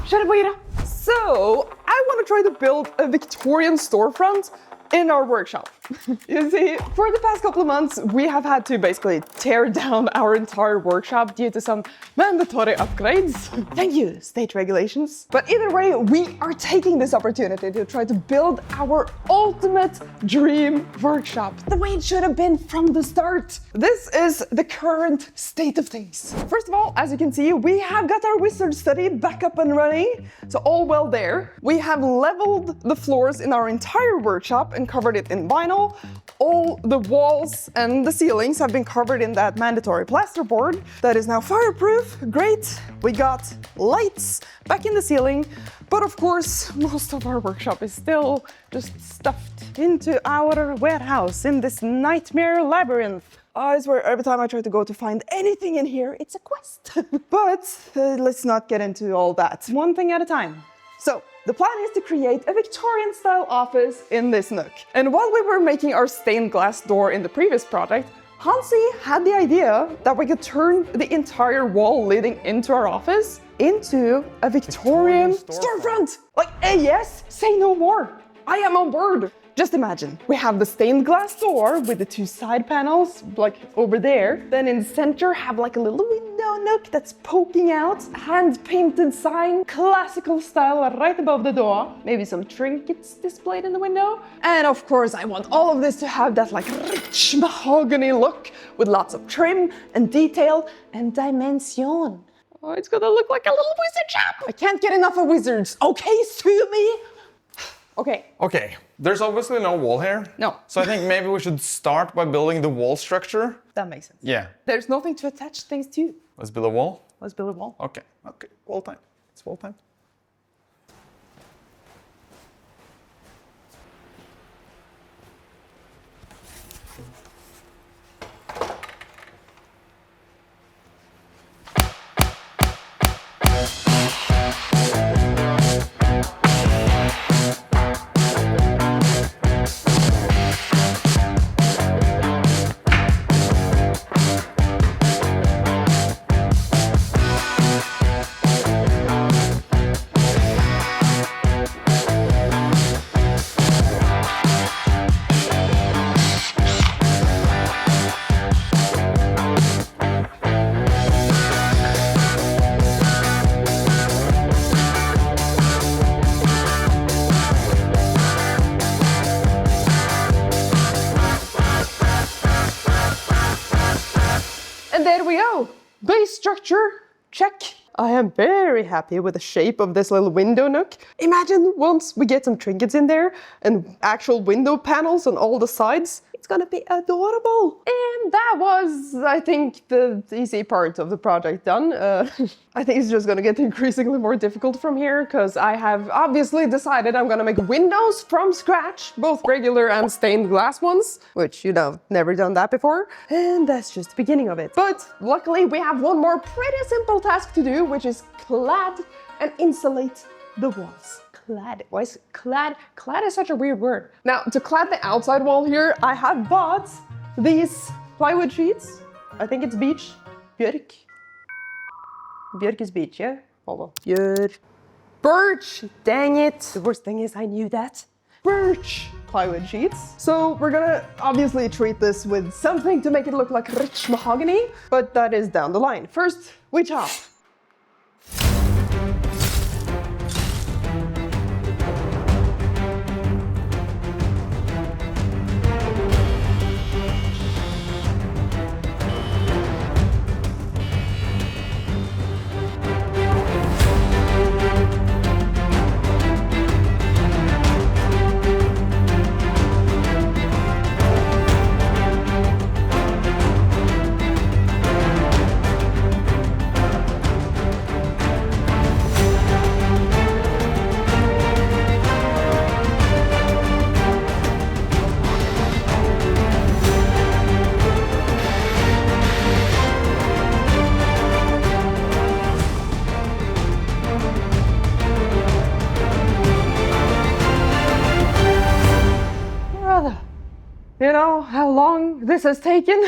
Kör på Ira! So, I want to try to build a Victorian storefront in our workshop. You see, for the past couple of months, we have had to basically tear down our entire workshop due to some mandatory upgrades. Thank you, state regulations. But either way, we are taking this opportunity to try to build our ultimate dream workshop, the way it should have been from the start. This is the current state of things. First of all, as you can see, we have got our wizard study back up and running, so all well there. We have leveled the floors in our entire workshop and covered it in vinyl. All the walls and the ceilings have been covered in that mandatory plasterboard that is now fireproof. Great. We got lights back in the ceiling, but of course, most of our workshop is still just stuffed into our warehouse in this nightmare labyrinth. I swear, every time I try to go to find anything in here, it's a quest. But let's not get into all that. One thing at a time. So, the plan is to create a Victorian-style office in this nook. And while we were making our stained glass door in the previous project, Hansi had the idea that we could turn the entire wall leading into our office into a Victorian storefront. Like, yes, say no more. I am on board. Just imagine, we have the stained glass door with the two side panels, like over there. Then in the center, have like a little window nook that's poking out, hand-painted sign, classical style right above the door. Maybe some trinkets displayed in the window. And of course, I want all of this to have that like rich mahogany look with lots of trim and detail and dimension. Oh, it's gonna look like a little wizard shop. I can't get enough of wizards. Okay, sue me. Okay. There's obviously no wall here. No. So I think maybe we should start by building the wall structure. That makes sense. Yeah. There's nothing to attach things to. Let's build a wall. Let's build a wall. Okay. Wall time. It's wall time. And there we go. Base structure, check. I am very happy with the shape of this little window nook. Imagine once we get some trinkets in there and actual window panels on all the sides. It's gonna be adorable. And that was, I think, the easy part of the project done. I think it's just gonna get increasingly more difficult from here because I have obviously decided I'm gonna make windows from scratch, both regular and stained glass ones, which, you know, never done that before. And that's just the beginning of it. But luckily we have one more pretty simple task to do, which is clad and insulate the walls. Clad. Why is clad? Clad is such a weird word. Now, to clad the outside wall here, I have bought these plywood sheets. I think it's beech. Björk. Björk is beech, yeah? Hold on. Björk. Birch! Dang it! The worst thing is I knew that. Birch plywood sheets. So we're gonna obviously treat this with something to make it look like rich mahogany, but that is down the line. First, we chop. You know how long this has taken?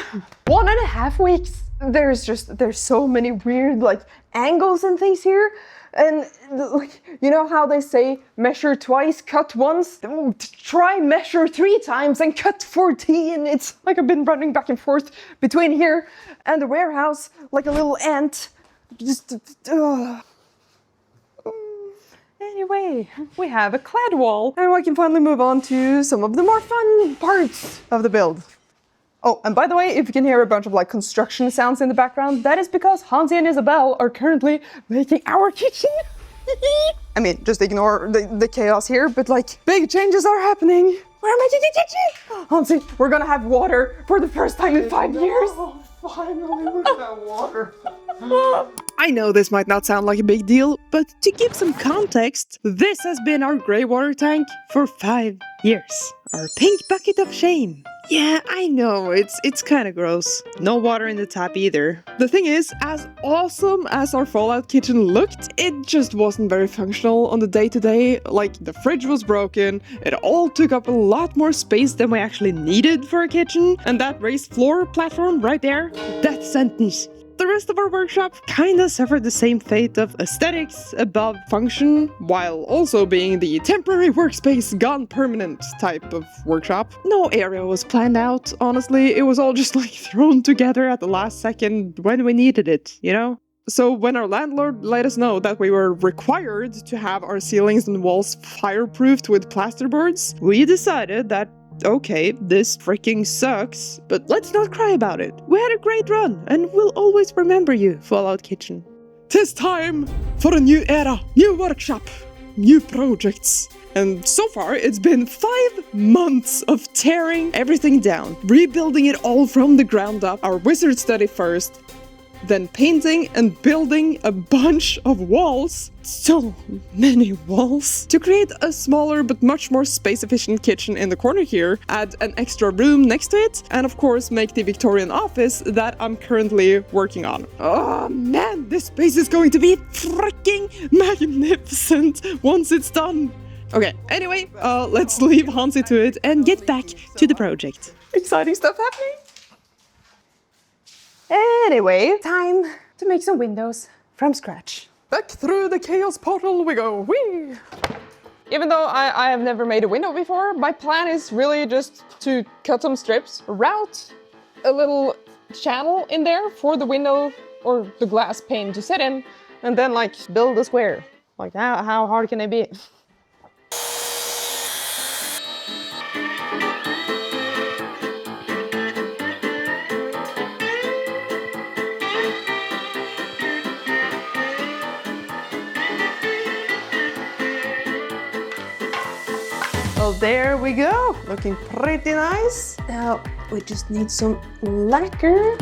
1.5 weeks. There's so many weird like angles and things here. And like, you know how they say measure twice, cut once? Oh, try measure 3 times and cut 14. It's like I've been running back and forth between here and the warehouse like a little ant. Just, Anyway, we have a clad wall, and we can finally move on to some of the more fun parts of the build. Oh, and by the way, if you can hear a bunch of like construction sounds in the background, that is because Hansi and Isabel are currently making our kitchen. I mean, just ignore the chaos here, but like big changes are happening. We're making a kitchen! Hansi, we're gonna have water for the first time in 5 years. Finally, we got water. I know this might not sound like a big deal, but to give some context, this has been our grey water tank for 5 years. Our pink bucket of shame. Yeah, I know, it's kind of gross. No water in the tap either. The thing is, as awesome as our Fallout kitchen looked, it just wasn't very functional on the day-to-day. Like, the fridge was broken, it all took up a lot more space than we actually needed for a kitchen, and that raised floor platform right there, death sentence. The rest of our workshop kinda suffered the same fate of aesthetics above function, while also being the temporary workspace gone permanent type of workshop. No area was planned out, honestly, it was all just like thrown together at the last second when we needed it, you know? So when our landlord let us know that we were required to have our ceilings and walls fireproofed with plasterboards, we decided that okay, this freaking sucks, but let's not cry about it. We had a great run, and we'll always remember you, Fallout Kitchen. 'Tis time for a new era, new workshop, new projects. And so far, it's been 5 months of tearing everything down, rebuilding it all from the ground up, our wizard study first, then painting and building a bunch of walls, so many walls, to create a smaller but much more space-efficient kitchen in the corner here, add an extra room next to it, and of course make the Victorian office that I'm currently working on. Oh man, this space is going to be freaking magnificent once it's done! Okay, anyway, let's leave Hansi to it and get back to the project. Exciting stuff happening! Anyway, time to make some windows from scratch. Back through the chaos portal we go, whee! Even though I have never made a window before, my plan is really just to cut some strips, route a little channel in there for the window or the glass pane to sit in, and then like build a square. Like how hard can it be? Well, there we go, looking pretty nice. Now we just need some lacquer.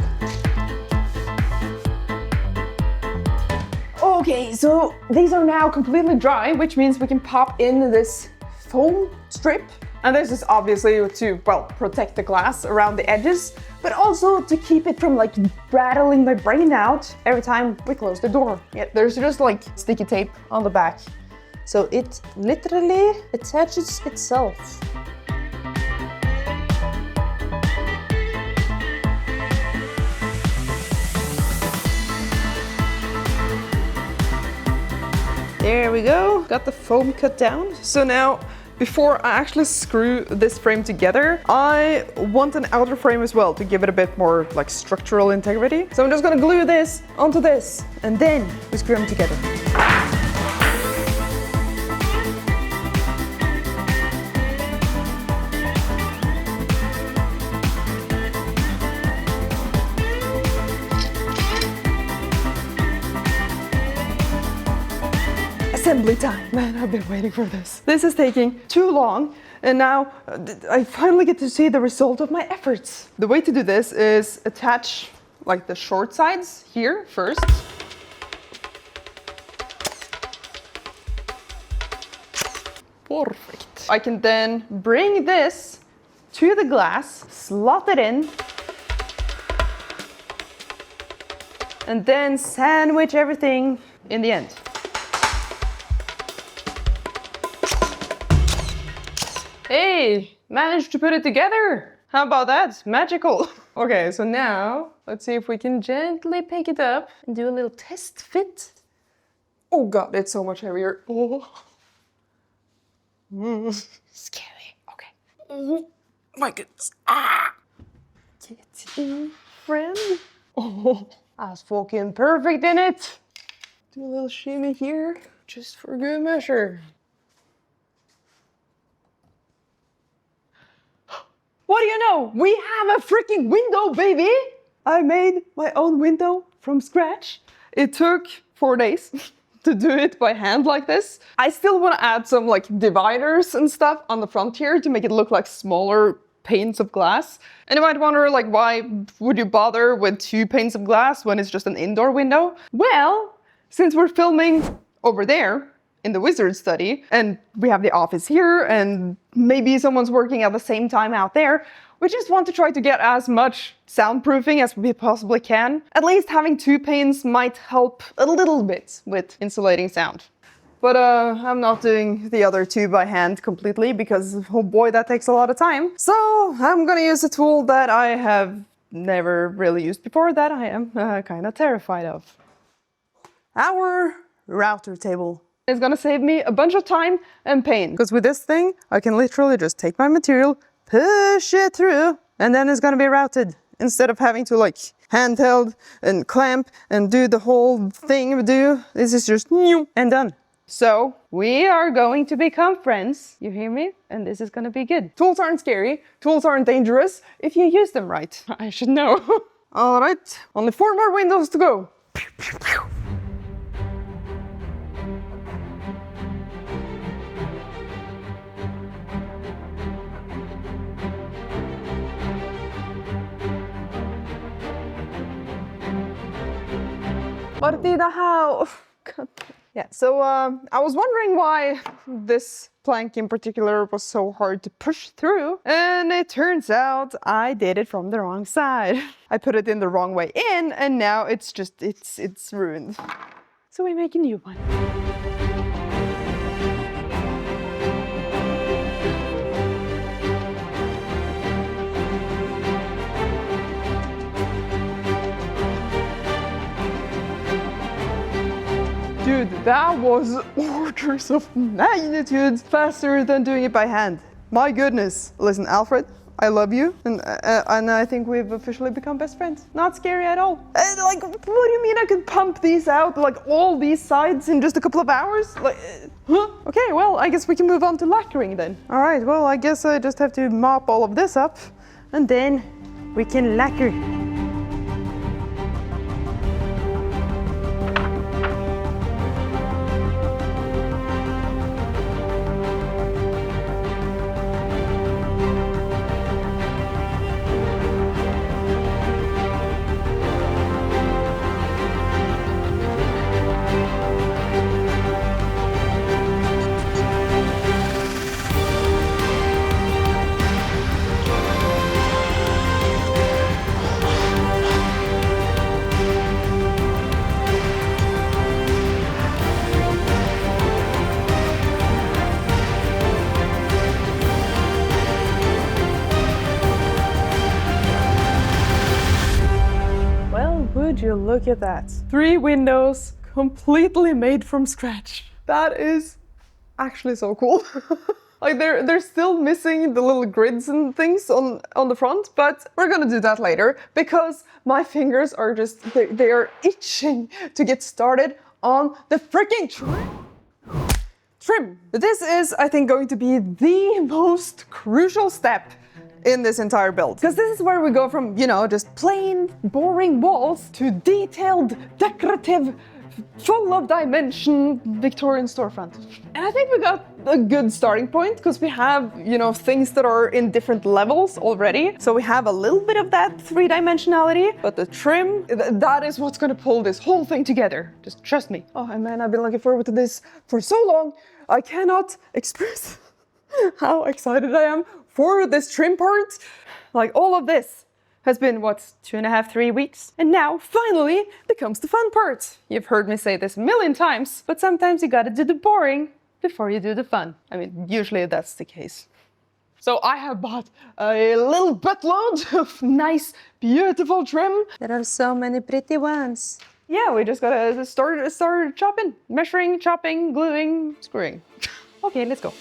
Okay, so these are now completely dry, which means we can pop in this foam strip. And this is obviously to, well, protect the glass around the edges, but also to keep it from like rattling my brain out every time we close the door. Yeah, there's just like sticky tape on the back. So it literally attaches itself. There we go, got the foam cut down. So now, before I actually screw this frame together, I want an outer frame as well to give it a bit more like structural integrity. So I'm just gonna glue this onto this, and then we screw them together. Assembly time. Man, I've been waiting for this. This is taking too long, and now I finally get to see the result of my efforts. The way to do this is attach like the short sides here first. Perfect. I can then bring this to the glass, slot it in, and then sandwich everything in the end. Hey, managed to put it together. How about that? Magical. Okay, so now let's see if we can gently pick it up and do a little test fit. Oh god, it's so much heavier. Oh. Scary. Okay. Oh my goodness. Ah. Get in, friend. Oh, that's fucking perfect in it. Do a little shimmy here, just for good measure. What do you know? We have a freaking window, baby! I made my own window from scratch. It took 4 days to do it by hand like this. I still want to add some like dividers and stuff on the front here to make it look like smaller panes of glass. And you might wonder, like, why would you bother with 2 panes of glass when it's just an indoor window? Well, since we're filming over there in the wizard study, and we have the office here, and maybe someone's working at the same time out there, we just want to try to get as much soundproofing as we possibly can. At least having 2 panes might help a little bit with insulating sound. But I'm not doing the other 2 by hand completely because, oh boy, that takes a lot of time. So I'm gonna use a tool that I have never really used before, that I am kind of terrified of. Our router table. It's gonna save me a bunch of time and pain. Because with this thing, I can literally just take my material, push it through, and then it's gonna be routed. Instead of having to like handheld and clamp and do the whole thing we do, this is just and done. So we are going to become friends, you hear me? And this is gonna be good. Tools aren't scary, tools aren't dangerous, if you use them right. I should know. All right, only 4 more windows to go. Pew, pew, pew. Partida how? Yeah, so I was wondering why this plank in particular was so hard to push through, and it turns out I did it from the wrong side. I put it in the wrong way in, and now it's just, it's ruined. So we make a new one. Dude, that was orders of magnitude faster than doing it by hand. My goodness. Listen, Alfred, I love you, and I think we've officially become best friends. Not scary at all. Like, what do you mean I could pump these out, like all these sides in just a couple of hours? Like, huh? Okay, well, I guess we can move on to lacquering then. All right, well, I guess I just have to mop all of this up, and then we can lacquer. Would you look at that? 3 windows completely made from scratch. That is actually so cool. Like they're still missing the little grids and things on the front, but we're gonna do that later because my fingers are just, they are itching to get started on the freaking trim. This is, I think, going to be the most crucial step in this entire build. Because this is where we go from, you know, just plain, boring walls to detailed, decorative, full of dimension Victorian storefront. And I think we got a good starting point because we have, you know, things that are in different levels already. So we have a little bit of that 3-dimensionality, but the trim, that is what's gonna pull this whole thing together. Just trust me. Oh man, I've been looking forward to this for so long. I cannot express how excited I am for this trim part. Like, all of this has been, what, 2.5, 3 weeks? And now, finally, becomes the fun part. You've heard me say this a million times, but sometimes you gotta do the boring before you do the fun. I mean, usually that's the case. So I have bought a little buttload of nice, beautiful trim. There are so many pretty ones. Yeah, we just gotta start chopping, measuring, chopping, gluing, screwing. Okay, let's go.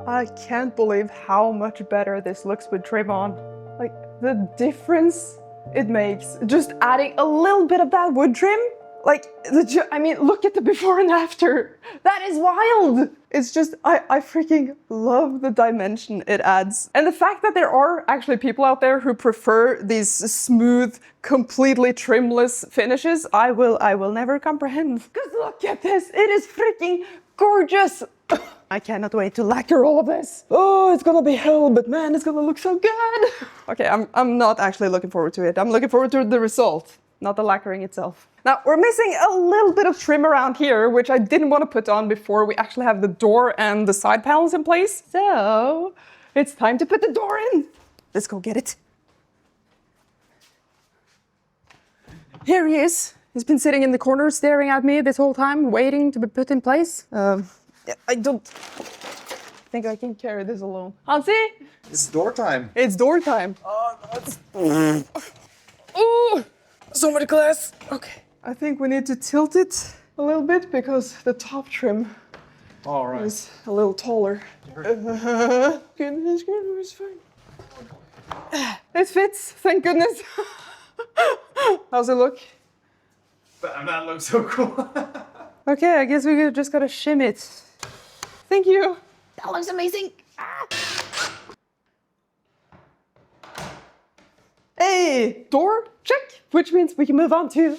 I can't believe how much better this looks with trim on. Like, the difference it makes. Just adding a little bit of that wood trim. Like, I mean, look at the before and after. That is wild. It's just, I freaking love the dimension it adds. And the fact that there are actually people out there who prefer these smooth, completely trimless finishes, I will never comprehend. Because look at this, it is freaking gorgeous. I cannot wait to lacquer all of this. Oh, it's gonna be hell, but man, it's gonna look so good. Okay, I'm not actually looking forward to it. I'm looking forward to the result, not the lacquering itself. Now, we're missing a little bit of trim around here, which I didn't want to put on before we actually have the door and the side panels in place. So, it's time to put the door in. Let's go get it. Here he is. He's been sitting in the corner staring at me this whole time, waiting to be put in place. I don't think I can carry this alone. Hansi? It's door time. It's door time. Oh, that's... Oh, so much glass. okay. I think we need to tilt it a little bit because the top trim is a little taller. Goodness, it's fine. It fits, thank goodness. How's it look? That looks so cool. Okay, I guess we just gotta shim it. Thank you. That looks amazing. Hey, door, check, which means we can move on to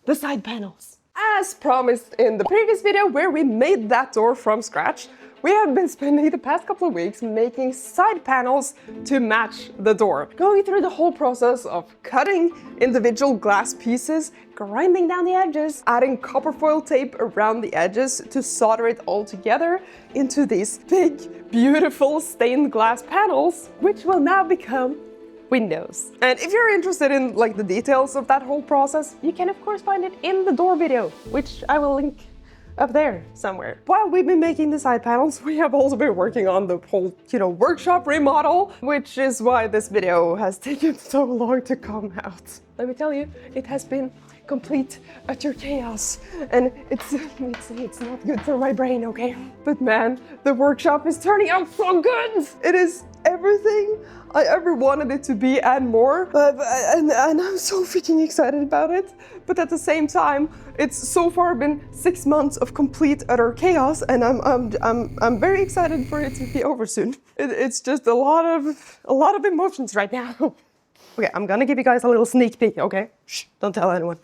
the side panels. As promised in the previous video where we made that door from scratch, we have been spending the past couple of weeks making side panels to match the door. Going through the whole process of cutting individual glass pieces, grinding down the edges, adding copper foil tape around the edges to solder it all together into these big, beautiful stained glass panels, which will now become windows. And if you're interested in like the details of that whole process, you can of course find it in the door video, which I will link up there somewhere. While we've been making the side panels, we have also been working on the whole, workshop remodel, which is why this video has taken so long to come out. Let me tell you, it has been complete utter chaos, and it's not good for my brain, okay? But man, the workshop is turning out so good! It is everything I ever wanted it to be and more, and I'm so freaking excited about it. But at the same time, it's so far been 6 months of complete utter chaos, and I'm very excited for it to be over soon. It's just a lot of emotions right now. Okay, I'm gonna give you guys a little sneak peek, okay? Shh, don't tell anyone.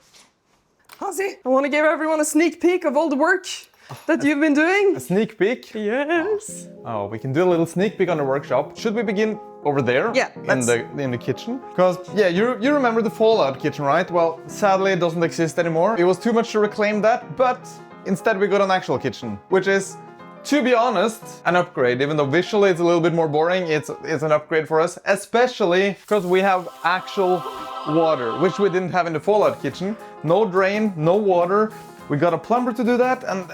Hansi, I want to give everyone a sneak peek of all the work that you've been doing. A sneak peek. Yes. Oh, we can do a little sneak peek on the workshop. Should we begin over there? Yeah, in the kitchen? Because yeah, you remember the Fallout kitchen, right? Well, sadly it doesn't exist anymore. It was too much to reclaim that, but instead we got an actual kitchen, which is, to be honest, an upgrade. Even though visually it's a little bit more boring, it's an upgrade for us, especially because we have actual water, which we didn't have in the Fallout kitchen. No drain, no water. We got a plumber to do that, and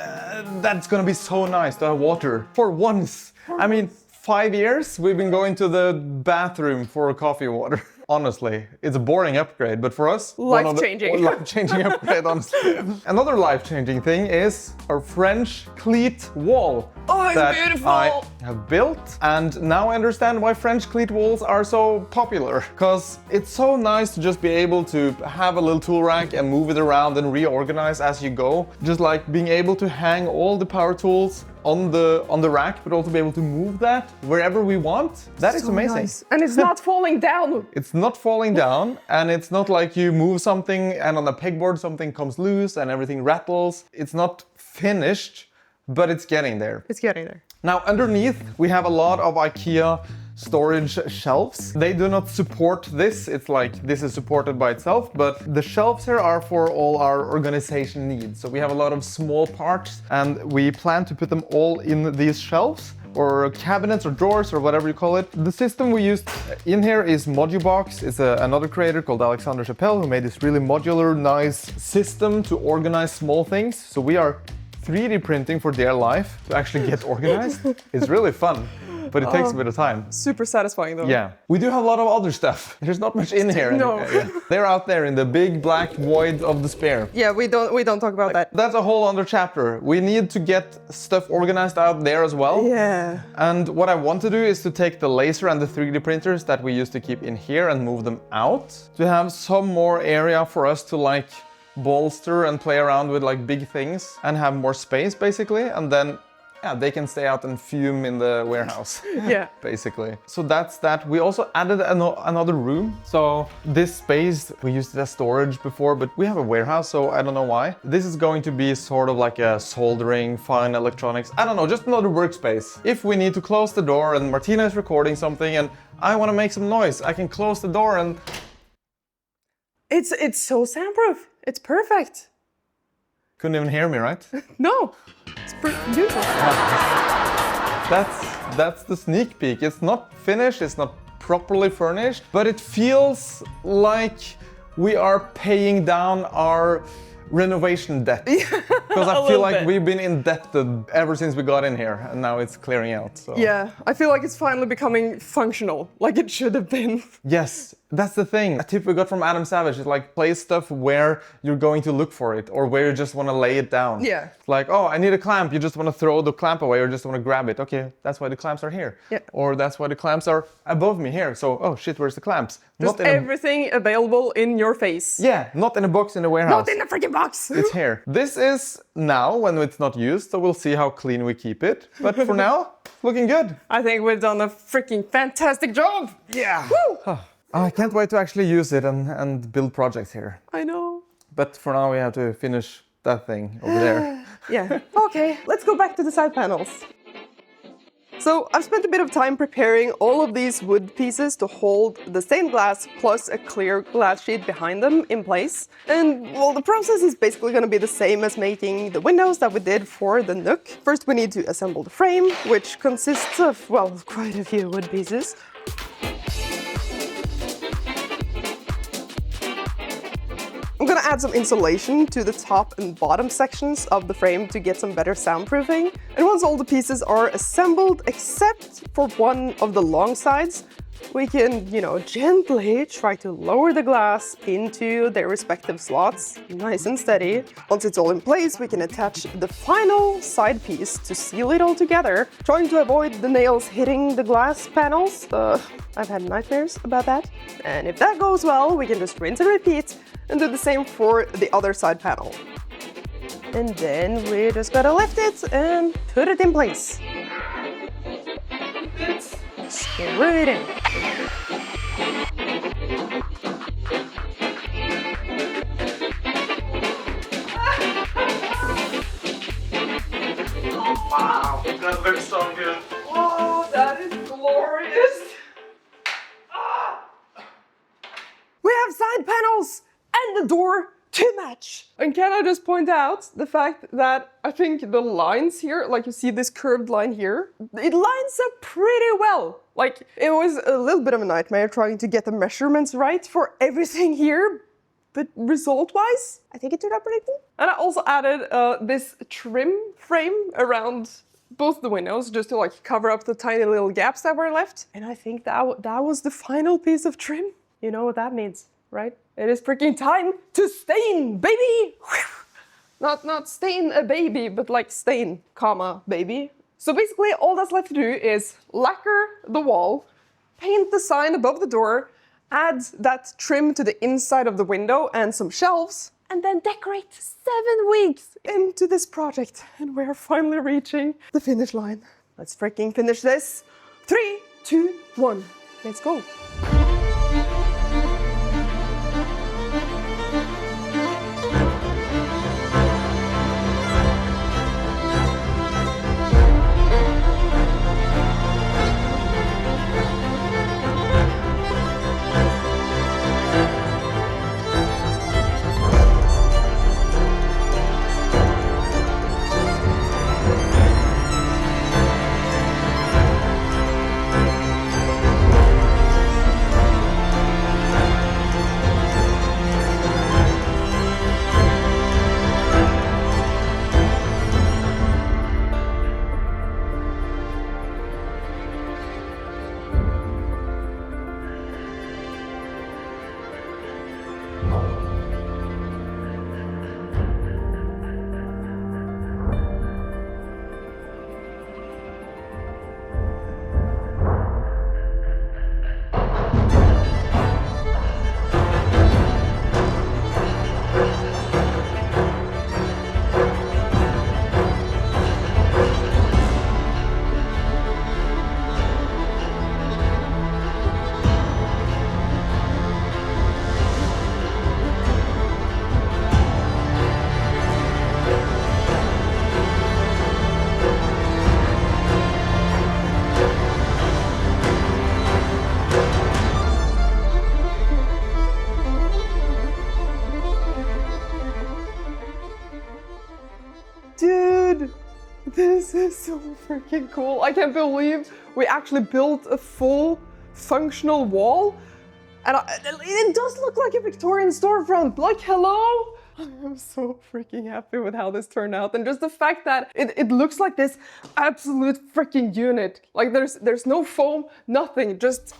that's gonna be so nice to have water for once. I mean, 5 years we've been going to the bathroom for coffee water. Honestly, it's a boring upgrade, but for us, life-changing. Life-changing upgrade, honestly. Another life-changing thing is our French cleat wall. Oh, it's that beautiful! I have built, and now I understand why French cleat walls are so popular. Because it's so nice to just be able to have a little tool rack and move it around and reorganize as you go. Just like being able to hang all the power tools on the rack, but also be able to move that wherever we want. That is amazing. Nice. And it's not falling down. It's not falling down, and it's not like you move something and on a pegboard something comes loose and everything rattles. It's not finished, but it's getting there. It's getting there. Now underneath we have a lot of IKEA storage shelves. They do not support this. It's like this is supported by itself, but the shelves here are for all our organization needs. So we have a lot of small parts, and we plan to put them all in these shelves, or cabinets or drawers or whatever you call it. The system we used in here is Modubox. It's another creator called Alexander Chappelle who made this really modular, nice system to organize small things. So we are 3D printing for dear life to actually get organized. It's really fun, but it takes a bit of time. Super satisfying though. Yeah. We do have a lot of other stuff. There's not much in here. No. Yeah. They're out there in the big black void of despair. Yeah, we don't talk about that. That's a whole other chapter. We need to get stuff organized out there as well. Yeah. And what I want to do is to take the laser and the 3D printers that we used to keep in here and move them out to have some more area for us to like bolster and play around with like big things and have more space basically, and then yeah, they can stay out and fume in the warehouse. Yeah. Basically. So that's that. We also added another room. So this space, we used it as storage before, but we have a warehouse, so I don't know why. This is going to be sort of like a soldering, fine electronics. I don't know, just another workspace. If we need to close the door and Martina is recording something and I want to make some noise, I can close the door and... It's so soundproof. It's perfect. Couldn't even hear me, right? No, it's beautiful. That's the sneak peek. It's not finished, it's not properly furnished, but it feels like we are paying down our renovation debt. Because I feel like we've been indebted ever since we got in here, and now it's clearing out. So. Yeah, I feel like it's finally becoming functional, like it should have been. Yes, that's the thing. A tip we got from Adam Savage is like place stuff where you're going to look for it, or where you just want to lay it down. Yeah. Like, oh, I need a clamp. You just want to throw the clamp away, or just want to grab it. Okay, that's why the clamps are here. Yeah. Or that's why the clamps are above me here. So, oh shit, where's the clamps? Just everything available in your face. Yeah, not in a box in the warehouse. Not in the freaking box. It's here. This is now when it's not used, so we'll see how clean we keep it. But for now, looking good. I think we've done a freaking fantastic job. Yeah. Woo! I can't wait to actually use it and build projects here. I know. But for now we have to finish that thing over there. Yeah. Okay, let's go back to the side panels. So I've spent a bit of time preparing all of these wood pieces to hold the stained glass plus a clear glass sheet behind them in place. And well, the process is basically going to be the same as making the windows that we did for the nook. First we need to assemble the frame, which consists of, well, quite a few wood pieces. I'm gonna add some insulation to the top and bottom sections of the frame to get some better soundproofing. And once all the pieces are assembled, except for one of the long sides, we can, gently try to lower the glass into their respective slots, nice and steady. Once it's all in place, we can attach the final side piece to seal it all together, trying to avoid the nails hitting the glass panels. I've had nightmares about that. And if that goes well, we can just rinse and repeat and do the same for the other side panel. And then we just gotta lift it and put it in place. Screw it in. That looks so good. Oh, that is glorious. Ah! We have side panels and the door to match. And can I just point out the fact that I think the lines here, like you see this curved line here, it lines up pretty well. Like, it was a little bit of a nightmare trying to get the measurements right for everything here, but result-wise, I think it turned out pretty cool. And I also added this trim frame around both the windows just to like cover up the tiny little gaps that were left. And I think that was the final piece of trim. You know what that means, right? It is freaking time to stain, baby! Not stain a baby, but like stain, comma, baby. So basically all that's left to do is lacquer the wall, paint the sign above the door, add that trim to the inside of the window and some shelves, and then decorate 7 weeks into this project. And we're finally reaching the finish line. Let's freaking finish this. 3, 2, 1, let's go. Dude, this is so freaking cool. I can't believe we actually built a full functional wall. And it does look like a Victorian storefront. Like, hello? I'm so freaking happy with how this turned out. And just the fact that it looks like this absolute freaking unit. Like there's no foam, nothing, just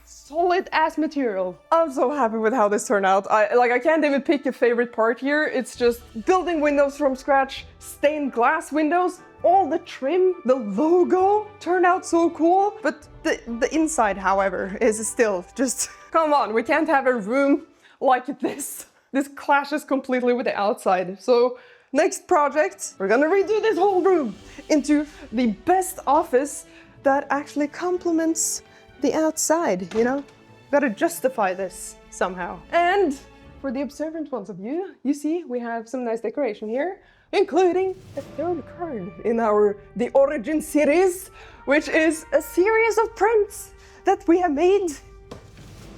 solid ass material. I'm so happy with how this turned out. I can't even pick a favorite part here. It's just building windows from scratch, stained glass windows, all the trim, the logo turned out so cool. But the inside, however, is still just, come on, we can't have a room like this. This clashes completely with the outside. So next project, we're gonna redo this whole room into the best office that actually complements the outside, you know? Gotta justify this somehow. And for the observant ones of you, you see we have some nice decoration here, including a third card in our The Origin series, which is a series of prints that we have made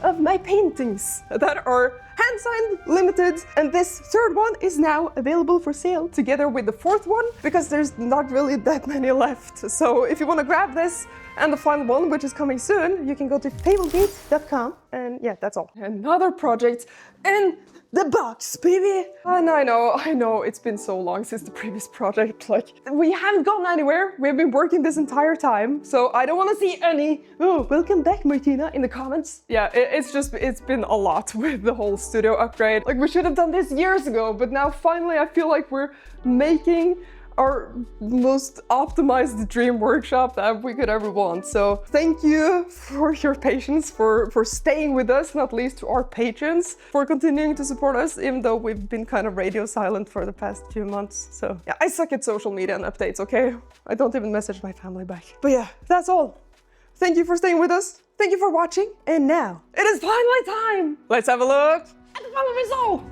of my paintings that are hand-signed, limited, and this third one is now available for sale together with the fourth one because there's not really that many left. So if you want to grab this and the final one, which is coming soon, you can go to tablegate.com, and yeah, that's all. Another project in the box, baby! And I know, it's been so long since the previous project, like, we haven't gone anywhere, we've been working this entire time, so I don't want to see any, oh, welcome back, Martina, in the comments. Yeah, it's been a lot with the whole studio upgrade. Like, we should have done this years ago, but now finally I feel like we're making our most optimized dream workshop that we could ever want. So thank you for your patience, for staying with us, not least to our patrons, for continuing to support us, even though we've been kind of radio silent for the past few months. So yeah, I suck at social media and updates, okay? I don't even message my family back. But yeah, that's all. Thank you for staying with us. Thank you for watching. And now it is finally time. Let's have a look at the final result.